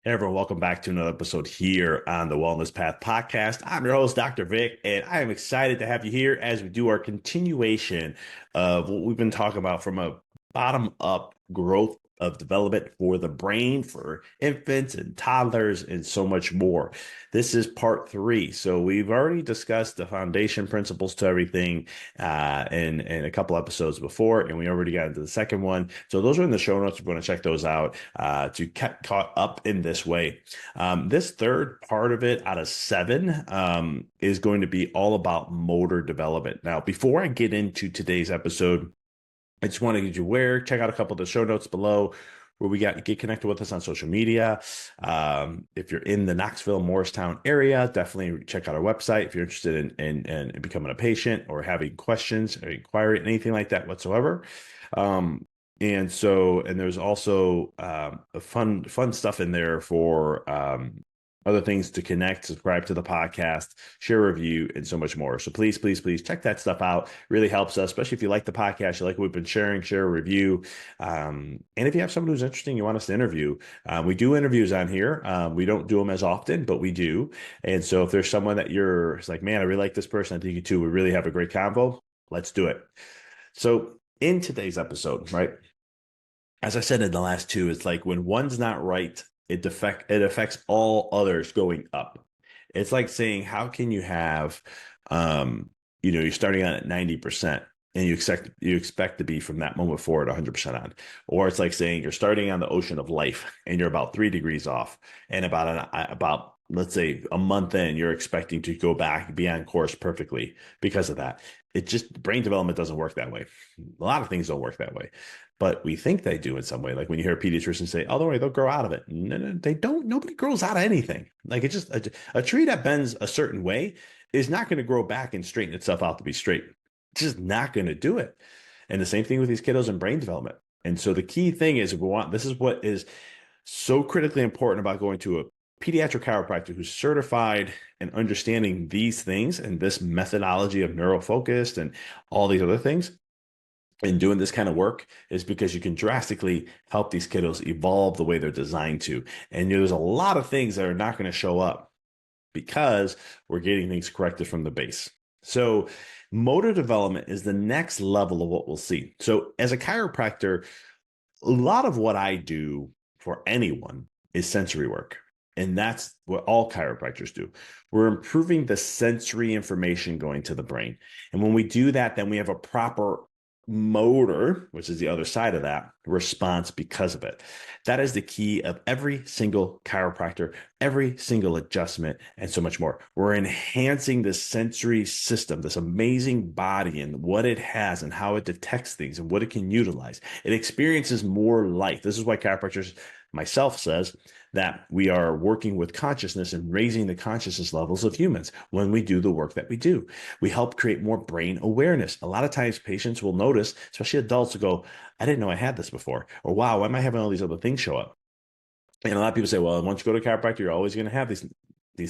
Hey everyone, welcome back to another episode here on the Wellness Path podcast. I'm your host, Dr. Vic, and I am excited to have you here as we do our continuation of what we've been talking about from a bottom up growth of development for the brain, for infants and toddlers, and so much more. This is part three. So we've already discussed the foundation principles to everything in a couple episodes before, and we already got into the second one. So those are in the show notes. We're going to check those out to get caught up in this way. This third part of it out of seven is going to be all about motor development. Now, before I get into today's episode, I just want to get you aware, check out a couple of the show notes below where we get connected with us on social media. If you're in the Knoxville, Morristown area, definitely check out our website if you're interested in becoming a patient or having questions or inquiry, anything like that whatsoever. And there's also fun stuff in there for other things to connect, subscribe to the podcast, share a review, and so much more. So please, please, please check that stuff out. Really helps us, especially if you like the podcast, you like what we've been sharing, share a review. And if you have someone who's interesting, you want us to interview, we do interviews on here. We don't do them as often, but we do. And so if there's someone that it's like, man, I really like this person, I think you too, we really have a great convo, let's do it. So in today's episode, right, as I said in the last two, it's like when one's not right, it affects all others going up. It's like saying, how can you have, you're starting on at 90% and you expect to be from that moment forward 100% on, or it's like saying you're starting on the ocean of life and you're about 3 degrees off, and about let's say a month in, you're expecting to go back, be on course perfectly because of that. It just brain development doesn't work that way. A lot of things don't work that way, but we think they do in some way. Like when you hear a pediatrician say, "Oh, don't worry, they'll grow out of it." No, no, they don't. Nobody grows out of anything. Like it's just a tree that bends a certain way is not going to grow back and straighten itself out to be straight. It's just not going to do it. And the same thing with these kiddos and brain development. And so the key thing is this is what is so critically important about going to a pediatric chiropractor who's certified and understanding these things and this methodology of neurofocused and all these other things and doing this kind of work is because you can drastically help these kiddos evolve the way they're designed to. And there's a lot of things that are not going to show up because we're getting things corrected from the base. So motor development is the next level of what we'll see. So as a chiropractor, a lot of what I do for anyone is sensory work. And that's what all chiropractors do. We're improving the sensory information going to the brain. And when we do that, then we have a proper motor, which is the other side of that, response because of it. That is the key of every single chiropractor, every single adjustment, and so much more. We're enhancing the sensory system, this amazing body and what it has and how it detects things and what it can utilize. It experiences more life. This is why chiropractors, myself, says that we are working with consciousness and raising the consciousness levels of humans when we do the work that we do. We help create more brain awareness. A lot of times patients will notice, especially adults, will go, I didn't know I had this before. Or wow, why am I having all these other things show up? And a lot of people say, well, once you go to chiropractor, you're always going to have these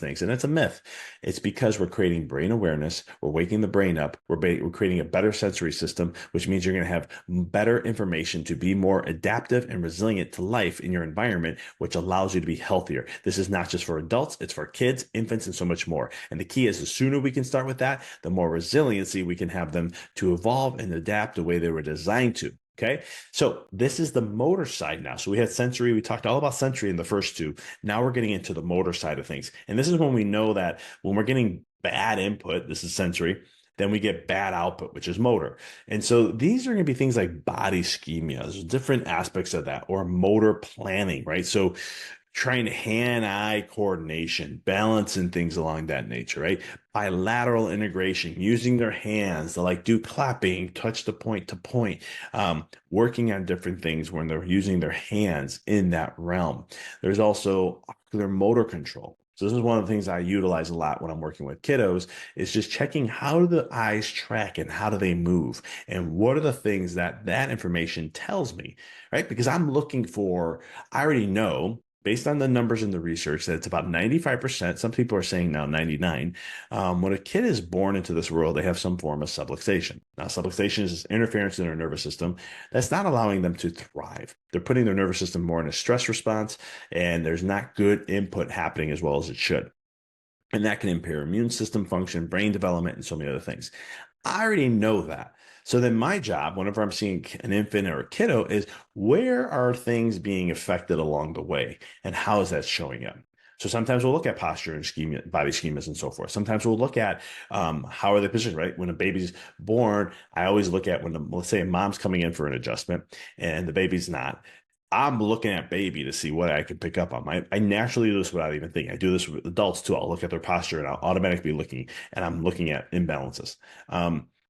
things. And that's a myth. It's because we're creating brain awareness. We're waking the brain up. We're creating a better sensory system, which means you're going to have better information to be more adaptive and resilient to life in your environment, which allows you to be healthier. This is not just for adults. It's for kids, infants, and so much more. And the key is the sooner we can start with that, the more resiliency we can have them to evolve and adapt the way they were designed to. Okay, so this is the motor side now. So we had sensory. We talked all about sensory in the first two. Now we're getting into the motor side of things. And this is when we know that when we're getting bad input, this is sensory, then we get bad output, which is motor. And so these are going to be things like body schema. There's different aspects of that, or motor planning, right? So trying hand-eye coordination, balance and things along that nature, right? Bilateral integration, using their hands to like do clapping, touch the point to point, working on different things when they're using their hands in that realm. There's also ocular motor control. So this is one of the things I utilize a lot when I'm working with kiddos, is just checking how do the eyes track and how do they move and what are the things that information tells me, right? Because I already know based on the numbers in the research, that it's about 95%. Some people are saying now 99. When a kid is born into this world, they have some form of subluxation. Now, subluxation is interference in their nervous system that's not allowing them to thrive. They're putting their nervous system more in a stress response, and there's not good input happening as well as it should. And that can impair immune system function, brain development, and so many other things. I already know that. So then my job, whenever I'm seeing an infant or a kiddo, is where are things being affected along the way and how is that showing up? So sometimes we'll look at posture and schema, body schemas and so forth. Sometimes we'll look at how are they positioned, right? When a baby's born, I always look at let's say a mom's coming in for an adjustment and the baby's not. I'm looking at baby to see what I can pick up on. I naturally do this without even thinking. I do this with adults too. I'll look at their posture and I'll automatically looking, and I'm looking at imbalances.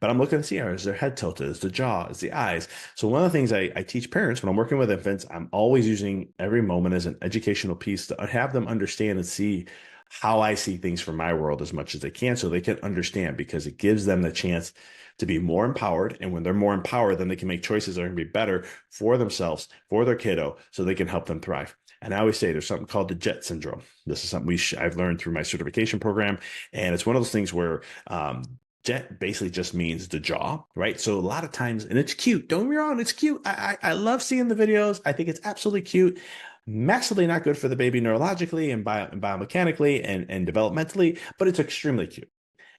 But I'm looking to see, is their head tilted? Is the jaw? Is the eyes? So one of the things I teach parents when I'm working with infants, I'm always using every moment as an educational piece to have them understand and see how I see things from my world as much as they can so they can understand, because it gives them the chance to be more empowered. And when they're more empowered, then they can make choices that are going to be better for themselves, for their kiddo, so they can help them thrive. And I always say there's something called the JET syndrome. This is something I've learned through my certification program. And it's one of those things where Jet basically just means the jaw, right? So a lot of times, and it's cute. Don't get me wrong, it's cute. I love seeing the videos. I think it's absolutely cute. Massively not good for the baby neurologically and biomechanically and developmentally, but it's extremely cute.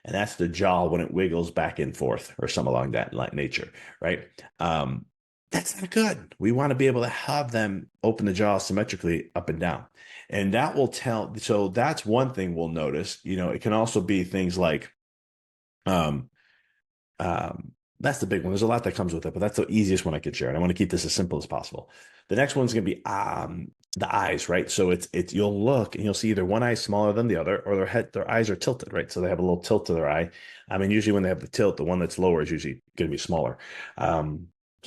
And that's the jaw when it wiggles back and forth or something along that nature, right? That's not good. We want to be able to have them open the jaw symmetrically up and down. And that will tell. So that's one thing we'll notice. It can also be things like, um, that's the big one. There's a lot that comes with it, but that's the easiest one I could share. And I want to keep this as simple as possible. The next one's going to be the eyes, right? So it's you'll look and you'll see either one eye smaller than the other, or their eyes are tilted, right? So they have a little tilt to their eye. I mean, usually when they have the tilt, the one that's lower is usually going to be smaller. So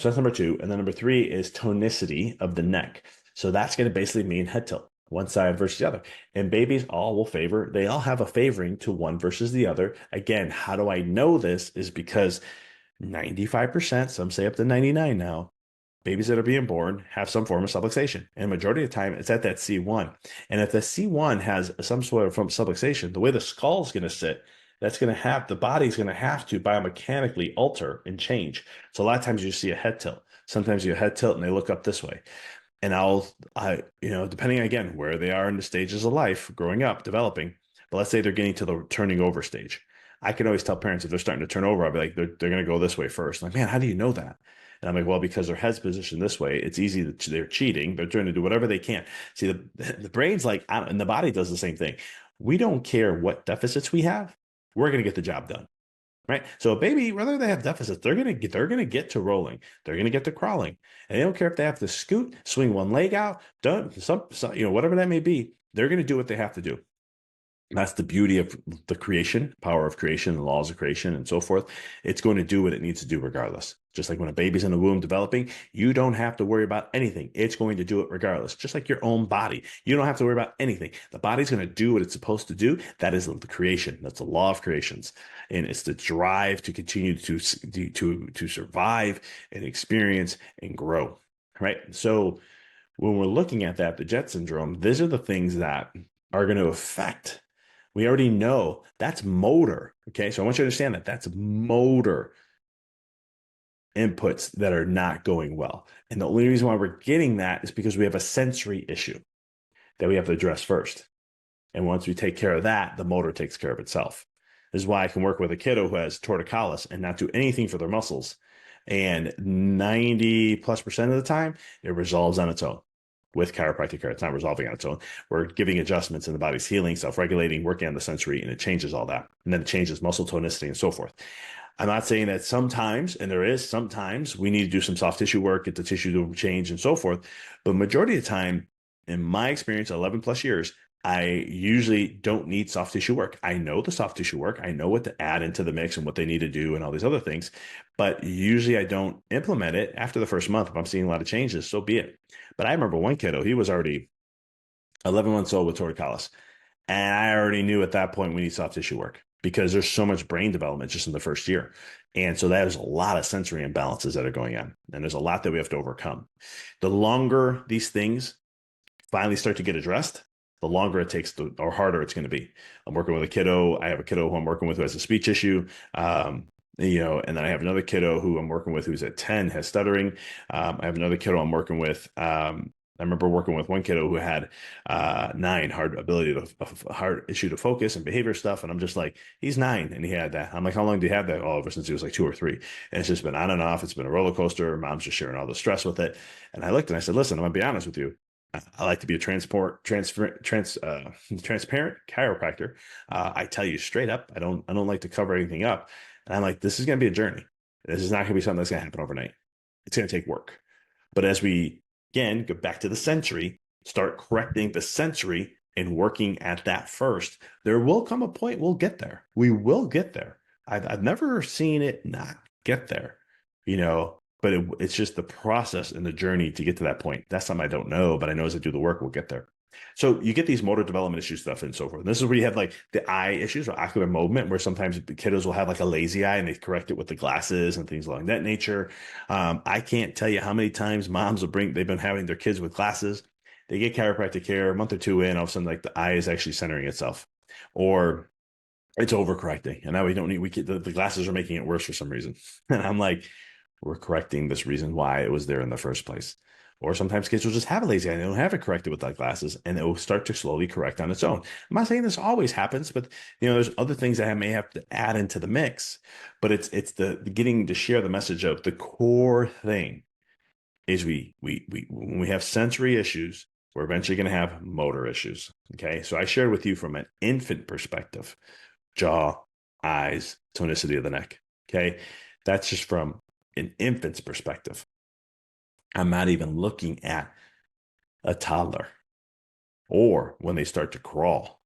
that's number two. And then number three is tonicity of the neck. So that's going to basically mean head tilt, one side versus the other. And babies they all have a favoring to one versus the other. Again, how do I know this? Is because 95%, some say up to 99 now, babies that are being born have some form of subluxation. And the majority of the time, it's at that C1. And if the C1 has some sort of subluxation, the way the skull is going to sit, the body's going to have to biomechanically alter and change. So a lot of times you see a head tilt. Sometimes you head tilt and they look up this way. And depending again where they are in the stages of life, growing up, developing, but let's say they're getting to the turning over stage. I can always tell parents if they're starting to turn over, I'll be like, they're going to go this way first. I'm like, man, how do you know that? And I'm like, well, because their head's positioned this way, it's easy that they're cheating. They're trying to do whatever they can. See, the brain's like, and the body does the same thing. We don't care what deficits we have. We're going to get the job done. Right. So a baby, whether they have deficits, they're going to get to rolling. They're going to get to crawling. And they don't care if they have to scoot, swing one leg out, whatever that may be. They're going to do what they have to do. That's the beauty of the power of creation, the laws of creation, and so forth. It's going to do what it needs to do regardless. Just like when a baby's in the womb developing, you don't have to worry about anything. It's going to do it regardless. Just like your own body. You don't have to worry about anything. The body's going to do what it's supposed to do. That is the creation. That's the law of creations. And it's the drive to continue to survive and experience and grow. Right? So when we're looking at that, the Jet syndrome, these are the things that are going to affect. We already know that's motor. Okay. So I want you to understand that that's motor inputs that are not going well. And the only reason why we're getting that is because we have a sensory issue that we have to address first. And once we take care of that, the motor takes care of itself. This is why I can work with a kiddo who has torticollis and not do anything for their muscles. And 90+% of the time, it resolves on its own. With chiropractic care, it's not resolving on its own. We're giving adjustments in the body's healing, self-regulating, working on the sensory, and it changes all that. And then it changes muscle tonicity and so forth. I'm not saying that sometimes we need to do some soft tissue work, get the tissue to change and so forth. But majority of the time, in my experience, 11 plus years, I usually don't need soft tissue work. I know the soft tissue work. I know what to add into the mix and what they need to do and all these other things. But usually I don't implement it after the first month. If I'm seeing a lot of changes, so be it. But I remember one kiddo, he was already 11 months old with torticollis. And I already knew at that point we need soft tissue work because there's so much brain development just in the first year. And so there's a lot of sensory imbalances that are going on. And there's a lot that we have to overcome. The longer these things finally start to get addressed, the longer it takes or harder it's going to be. I'm working with a kiddo. I have a kiddo who I'm working with who has a speech issue. And then I have another kiddo who I'm working with who's at 10, has stuttering. I have another kiddo I'm working with. I remember working with one kiddo who had 9, hard issue to focus and behavior stuff. And I'm just like, he's 9 and he had that. I'm like, how long do you have that? Oh, ever since he was like 2 or 3. And it's just been on and off. It's been a roller coaster. Mom's just sharing all the stress with it. And I looked and I said, listen, I'm gonna be honest with you. I like to be a transparent chiropractor. I tell you straight up, I don't like to cover anything up. And I'm like, this is going to be a journey. This is not going to be something that's going to happen overnight. It's going to take work. But as we, again, go back to the sensory, start correcting the sensory and working at that first, there will come a point we'll get there. We will get there. I've never seen it not get there, but it's just the process and the journey to get to that point. That's something I don't know, but I know as I do the work, we'll get there. So you get these motor development issues stuff and so forth. And this is where you have like the eye issues or ocular movement, where sometimes the kiddos will have like a lazy eye and they correct it with the glasses and things along that nature. I can't tell you how many times moms they've been having their kids with glasses. They get chiropractic care a month or two in, all of a sudden like the eye is actually centering itself, or it's overcorrecting. And now the glasses are making it worse for some reason. And I'm like, we're correcting this reason why it was there in the first place. Or sometimes kids will just have a lazy eye and they don't have it corrected with glasses, and it will start to slowly correct on its own. I'm not saying this always happens, but there's other things that I may have to add into the mix. But it's the getting to share the message of the core thing is we when we have sensory issues, we're eventually going to have motor issues. Okay, so I shared with you from an infant perspective: jaw, eyes, tonicity of the neck. Okay, that's just from an infant's perspective. I'm not even looking at a toddler, or when they start to crawl,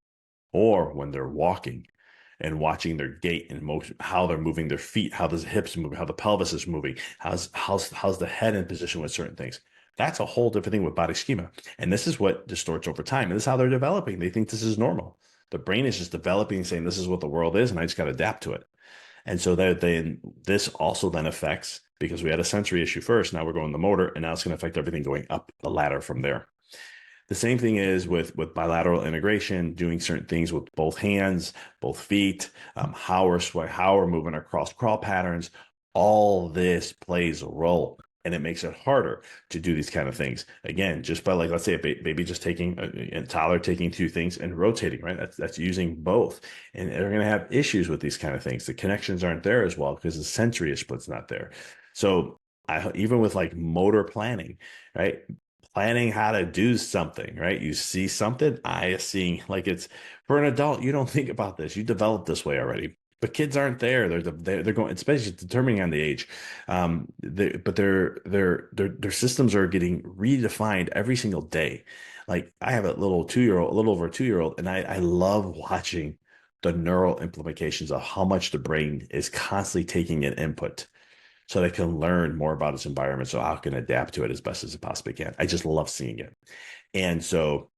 or when they're walking and watching their gait and motion, how they're moving their feet, how the hips move, how the pelvis is moving, how's the head in position with certain things. That's a whole different thing with body schema. And this is what distorts over time. And this is how they're developing. They think this is normal. The brain is just developing, saying this is what the world is, and I just got to adapt to it. And so this also then affects, because we had a sensory issue first, now we're going the motor, and now it's going to affect everything going up the ladder from there. The same thing is with bilateral integration, doing certain things with both hands, both feet, how we're moving our cross crawl patterns. All this plays a role, and it makes it harder to do these kind of things. Again, just by let's say a baby just taking a toddler taking 2 things and rotating, right? That's using both, and they're going to have issues with these kind of things. The connections aren't there as well because the sensory split's not there. So even with like motor planning, right? Planning how to do something, right? You see something, eye is seeing, like, it's for an adult. You don't think about this. You develop this way already. But kids aren't there. They're going, especially determining on the age. But their systems are getting redefined every single day. Like, I have a little 2-year-old, a little over a 2-year-old, and I love watching the neural implications of how much the brain is constantly taking in input, so they can learn more about its environment, so how it can adapt to it as best as it possibly can. I just love seeing it. And so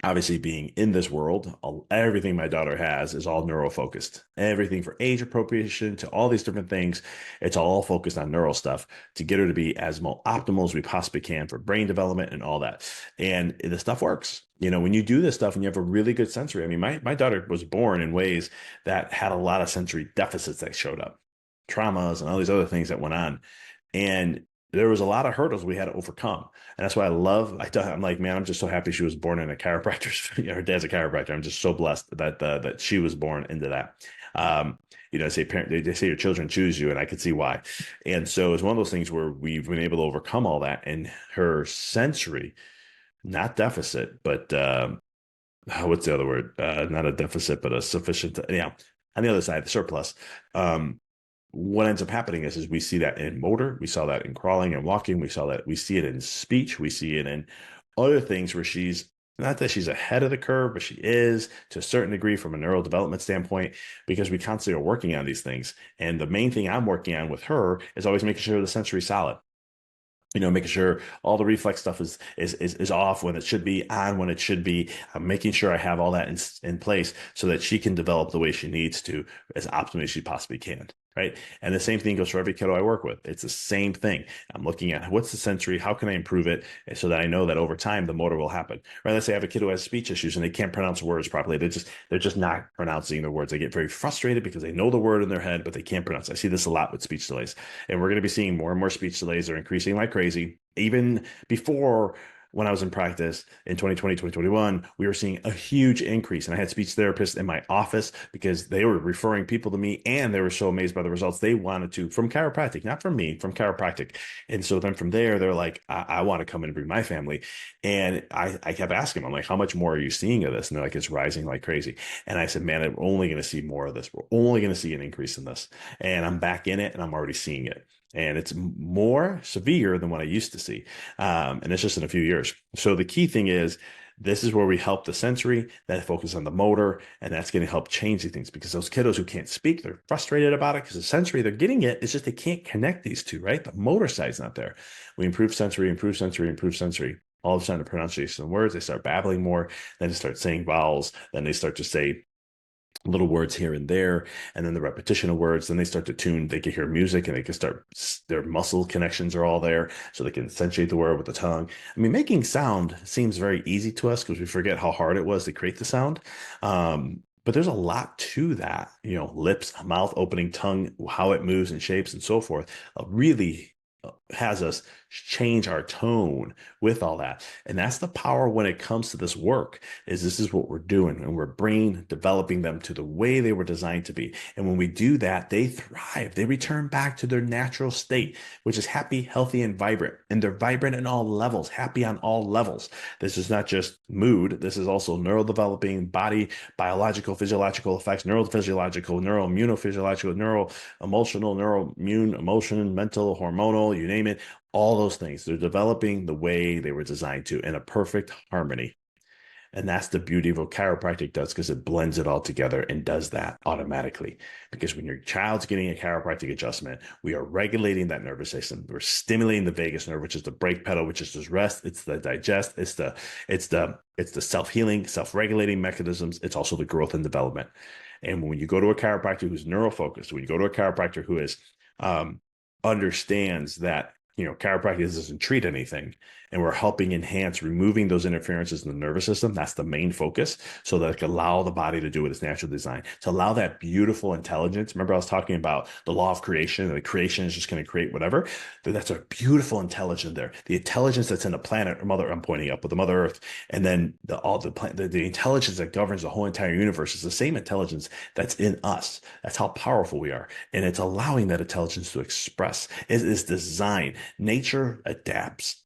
obviously, being in this world, everything my daughter has is all neuro focused. Everything for age appropriation to all these different things, it's all focused on neural stuff to get her to be as optimal as we possibly can for brain development and all that. And the stuff works. When you do this stuff and you have a really good sensory. I mean, my daughter was born in ways that had a lot of sensory deficits that showed up, traumas and all these other things that went on. And there was a lot of hurdles we had to overcome. And that's why I'm like, man, I'm just so happy she was born in a chiropractor's, her dad's a chiropractor. I'm just so blessed that she was born into that. They say your children choose you, and I could see why. And so it's one of those things where we've been able to overcome all that, and her sensory, not deficit, but what's the other word? Not a deficit, but a sufficient, on the other side, the surplus. What ends up happening is we see that in motor, we saw that in crawling and walking, we see it in speech, we see it in other things where she's not that she's ahead of the curve, but she is to a certain degree from a neural development standpoint, because we constantly are working on these things. And the main thing I'm working on with her is always making sure the sensory is solid. Making sure all the reflex stuff is off when it should be, on when it should be. I'm making sure I have all that in place so that she can develop the way she needs to as optimally as she possibly can. right? And the same thing goes for every kiddo I work with. It's the same thing. I'm looking at what's the sensory, how can I improve it so that I know that over time the motor will happen. Right? Let's say I have a kid who has speech issues and they can't pronounce words properly. They're just not pronouncing the words. They get very frustrated because they know the word in their head, but they can't pronounce it. I see this a lot with speech delays. And we're going to be seeing more and more speech delays. They're increasing like crazy. Even before, when I was in practice in 2020, 2021, we were seeing a huge increase. And I had speech therapists in my office because they were referring people to me and they were so amazed by the results they wanted to, from chiropractic, not from me, from chiropractic. And so then from there, they're like, I want to come in and bring my family. And I kept asking them, I'm like, how much more are you seeing of this? And they're like, it's rising like crazy. And I said, man, we're only going to see more of this. We're only going to see an increase in this. And I'm back in it and I'm already seeing it. And it's more severe than what I used to see. And it's just in a few years. So the key thing is, this is where we help the sensory, that focus on the motor, and that's going to help change the things, because those kiddos who can't speak, they're frustrated about it because the sensory, they're getting it. It's just they can't connect these two, right? The motor side's not there. We improve sensory, improve sensory, improve sensory. All of a sudden, the pronunciation of words, they start babbling more, then they start saying vowels, then they start to say little words here and there, and then the repetition of words, then they start to tune, they can hear music and they can start, their muscle connections are all there, so they can accentuate the word with the tongue. I mean, making sound seems very easy to us because we forget how hard it was to create the sound. But there's a lot to that, lips, mouth opening, tongue, how it moves and shapes and so forth, really has us change our tone with all that. And that's the power when it comes to this work, is this is what we're doing, and we're developing them to the way they were designed to be. And when we do that, they thrive. They return back to their natural state, which is happy, healthy, and vibrant. And they're vibrant in all levels, happy on all levels. This is not just mood. This is also neurodeveloping, body, biological, physiological effects, neurophysiological, neuroimmunophysiological, neuroemotional, neuroimmune, emotion, mental, hormonal, you name it, all those things. They're developing the way they were designed to, in a perfect harmony. And that's the beauty of what chiropractic does, because it blends it all together and does that automatically. Because when your child's getting a chiropractic adjustment, we are regulating that nervous system. We're stimulating the vagus nerve, which is the brake pedal, which is the rest. It's the digest. It's the self-healing, self-regulating mechanisms. It's also the growth and development. And when you go to a chiropractor who's neurofocused, when you go to a chiropractor who is understands that chiropractic doesn't treat anything, and we're helping enhance removing those interferences in the nervous system. That's the main focus, so that it can allow the body to do what its natural design, to allow that beautiful intelligence. Remember, I was talking about the law of creation, and the creation is just going to create whatever. That's a beautiful intelligence there. The intelligence that's in the planet, or mother, I'm pointing up with the Mother Earth, and then the intelligence that governs the whole entire universe is the same intelligence that's in us. That's how powerful we are, and it's allowing that intelligence to express. It is designed. Nature adapts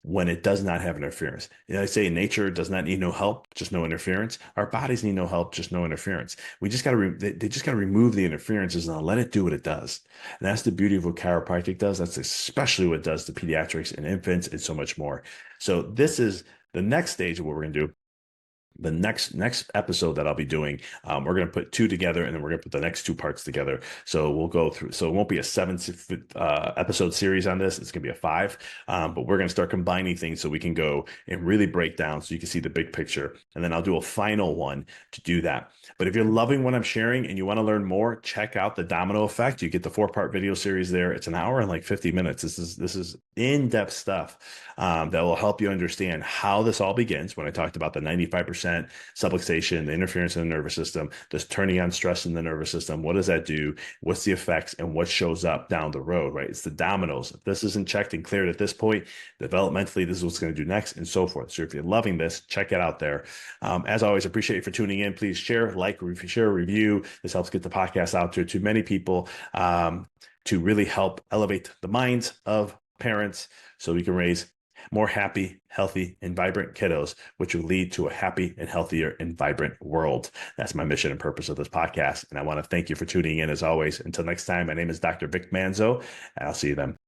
when it does not have interference. I say nature does not need no help, just no interference. Our bodies need no help, just no interference. We just got to, they just got to remove the interferences and let it do what it does. And that's the beauty of what chiropractic does. That's especially what it does to pediatrics and infants and so much more. So this is the next stage of what we're going to do. The next episode that I'll be doing, we're going to put two together, and then we're going to put the next two parts together. So we'll go through. So it won't be a 7 episode series on this. It's going to be a 5. But we're going to start combining things so we can go and really break down, so you can see the big picture. And then I'll do a final one to do that. But if you're loving what I'm sharing and you want to learn more, check out the Domino Effect. You get the 4-part video series there. It's an hour and like 50 minutes. This is in-depth stuff that will help you understand how this all begins. When I talked about the 95% subluxation, the interference in the nervous system, this turning on stress in the nervous system, what does that do? What's the effects, and what shows up down the road, right? It's the dominoes. If this isn't checked and cleared at this point, developmentally, this is what's going to do next, and so forth. So if you're loving this, check it out there. As always, appreciate you for tuning in. Please share, share, review. This helps get the podcast out to many people, to really help elevate the minds of parents, so we can raise more happy, healthy, and vibrant kiddos, which will lead to a happy and healthier and vibrant world. That's my mission and purpose of this podcast. And I want to thank you for tuning in as always. Until next time, my name is Dr. Vic Manzo, and I'll see you then.